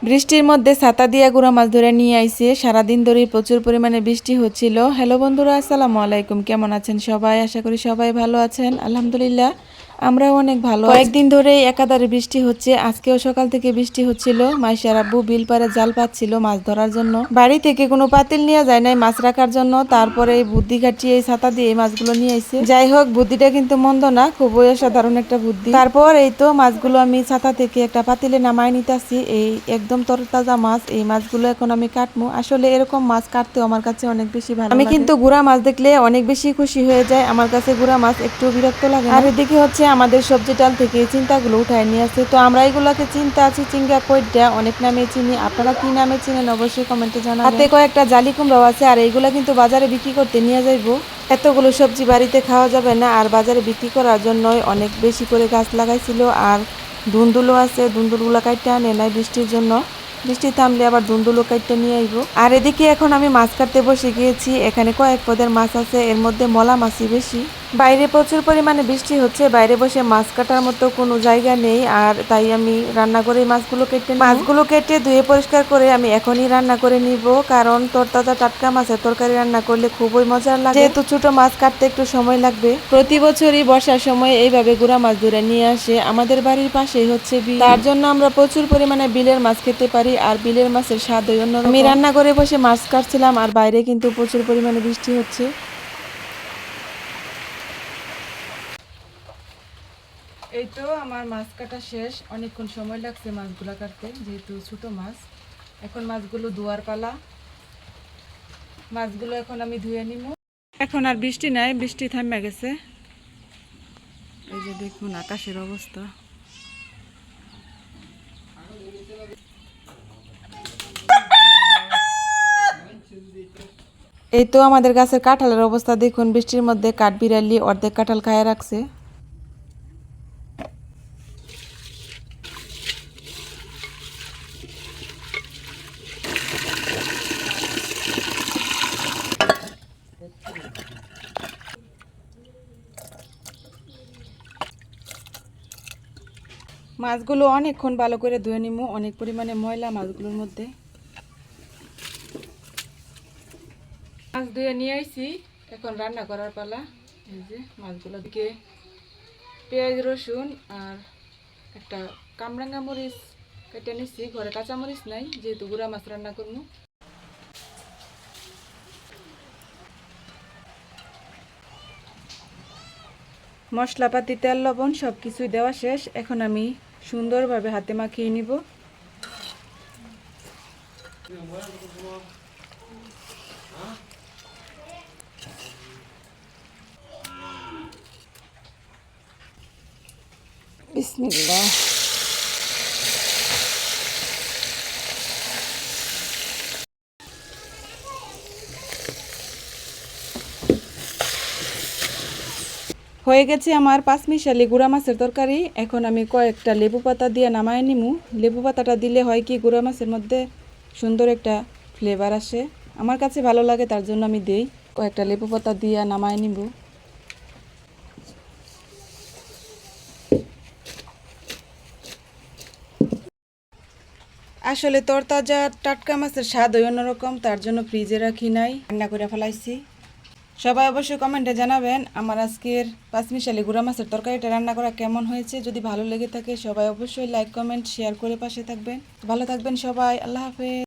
বৃষ্টির মধ্যে ছাতা দিয়া গুঁড়া মাছ ধরে নিয়ে আইছে। সারাদিন ধরেই প্রচুর পরিমাণে বৃষ্টি হচ্ছিল। হ্যালো বন্ধুরা, আসসালামু আলাইকুম। কেমন আছেন সবাই? আশা করি সবাই ভালো আছেন। আলহামদুলিল্লাহ আমরাও অনেক ভালো। কয়েকদিন ধরেই একাধারে বৃষ্টি হচ্ছে। আজকেও সকাল থেকে বৃষ্টি হচ্ছিল। মাইশার আব্বু বিল পারে জাল পাচ্ছিল মাছ ধরার জন্য। বাড়ি থেকে কোনো পাতিল নিয়ে যায় নাই মাছ রাখার জন্য। তারপরে এই বুদ্ধি কাটিয়ে এই ছাতা দিয়ে এই মাছগুলো নিয়ে আইছে। যাই হোক, বুদ্ধিটা কিন্তু মন্দ না, খুবই অসাধারণ একটা বুদ্ধি। তারপর এই তো মাছগুলো আমি ছাতা থেকে একটা পাতিলে নামাই নিতেছি। এই একদম তরতাজা মাছ, এই মাছগুলো এখন আমি কাটবো। আসলে এরকম মাছ কাটতেও আমার কাছে অনেক বেশি ভালো লাগে। আমি কিন্তু গুড়া মাছ দেখলে অনেক বেশি খুশি হয়ে যায়। আমার কাছে গুড়া মাছ একটু বিরক্ত লাগে। আর এদিকে হচ্ছে আমাদের সবজি ডাল থেকে এই চিন্তাগুলো উঠায় নিয়ে আসছে। তো আমরা এগুলোকে চিন্তা আছি চিংড়া কইটা অনেক নামে চিনি। আপনারা কি নামে চিনেন অবশ্যই কমেন্টে জানাবেন। হাতে কয়েকটা জালি কুমড়াও আছে, আর এইগুলা কিন্তু বাজারে বিক্রি করতে নিয়ে যাইবো। এতগুলো সবজি বাড়িতে খাওয়া যাবে না, আর বাজারে বিক্রি করার জন্যই অনেক বেশি করে গাছ লাগাইছিল। আর ধুন্দুলও আছে, ধুন্দুলগুলো কাটতে আনে নাই বৃষ্টির জন্য। বৃষ্টি থামলে আবার ধুন্দুলো কাটতে নিয়ে আইব। আর এদিকে এখন আমি মাছ কাটতে বসে গিয়েছি। এখানে কয়েক পদের মাছ আছে, এর মধ্যে মলা মাছই বেশি। বাইরে প্রচুর পরিমাণে বৃষ্টি হচ্ছে, বাইরে বসে মাছ কাটার মতো কোনো জায়গা নেই। আর তাই আমি রান্না করে মাছগুলো কেটে ধুয়ে পরিষ্কার করে আমি এখনই রান্না করে নিব। কারণ তরতাজা টাটকা মাছের তরকারি রান্না করলে খুবই মজার লাগে। যেহেতু ছোট মাছ কাটতে একটু সময় লাগবে। প্রতি বছরই বর্ষার সময় এইভাবে গুড়া মাছ ধরে নিয়ে আসে। আমাদের বাড়ির পাশেই হচ্ছে বিল, তার জন্য আমরা প্রচুর পরিমাণে বিলের মাছ খেতে পারি। আর বিলের মাছের স্বাদই অন্যরকম। আমি রান্না করে বসে মাছ কাটছিলাম, আর বাইরে কিন্তু প্রচুর পরিমাণে বৃষ্টি হচ্ছে। এই তো আমার মাছ কাটা শেষ। অনেকক্ষণ সময় লাগছে মাছগুলো কাটতে, যেহেতু ছোট মাছ। এখন মাছগুলো ধোয়ার পালা। মাছগুলো এখন আমি ধুয়ে নিব। এখন আর বৃষ্টি নাই, বৃষ্টি থামে গেছে। এই যে দেখুন আকাশের অবস্থা। এই তো আমাদের গাছের কাঁঠালের অবস্থা দেখুন। বৃষ্টির মধ্যে কাঠবিড়ালি অর্ধেক কাঁঠাল খায় রাখছে। মাছগুলো অনেকক্ষণ ভালো করে ধুয়ে নিমু, অনেক পরিমাণে ময়লা মাছগুলোর মধ্যে। মাছ ধুয়ে নিয়ে আইছি, এখন রান্না করার পালা। এই যে মাছগুলো দিকে পেঁয়াজ রসুন আর একটা কামরাঙ্গা মরিচ কেটে নিচ্ছি। ঘরে কাঁচা মরিচ নাই, যেহেতু গুঁড়া মাছ রান্না করবো। মশলাপাতি তেল লবণ সব কিছুই দেওয়া শেষ। এখন আমি সুন্দরভাবে হাতে মাখিয়ে নিব। বিসমিল্লাহ। হয়ে গেছে আমার পাঁচমিশালি গুঁড়া মাছের তরকারি। এখন আমি কয়েকটা লেবু পাতা দিয়ে নামায় নিমু। লেবু পাতাটা দিলে হয় কি, গুঁড়া মাছের মধ্যে সুন্দর একটা ফ্লেভার আসে। আমার কাছে ভালো লাগে, তার জন্য আমি দেই। কয়েকটা লেবু পাতা দিয়ে নামায় নিব। আসলে তরতাজা টাটকা মাছের স্বাদ ওই অন্যরকম, তার জন্য ফ্রিজে রাখি নাই, রান্না করে ফেলাইছি। সবাই অবশ্যই কমেন্টে জানাবেন আমার আজকের পাঁচমিশালি গুঁড়া মাছের তরকারিটা রান্না করা কেমন হয়েছে। যদি ভালো লেগে থাকে সবাই অবশ্যই লাইক কমেন্ট শেয়ার করে পাশে থাকবেন। ভালো থাকবেন সবাই, আল্লাহ হাফেজ।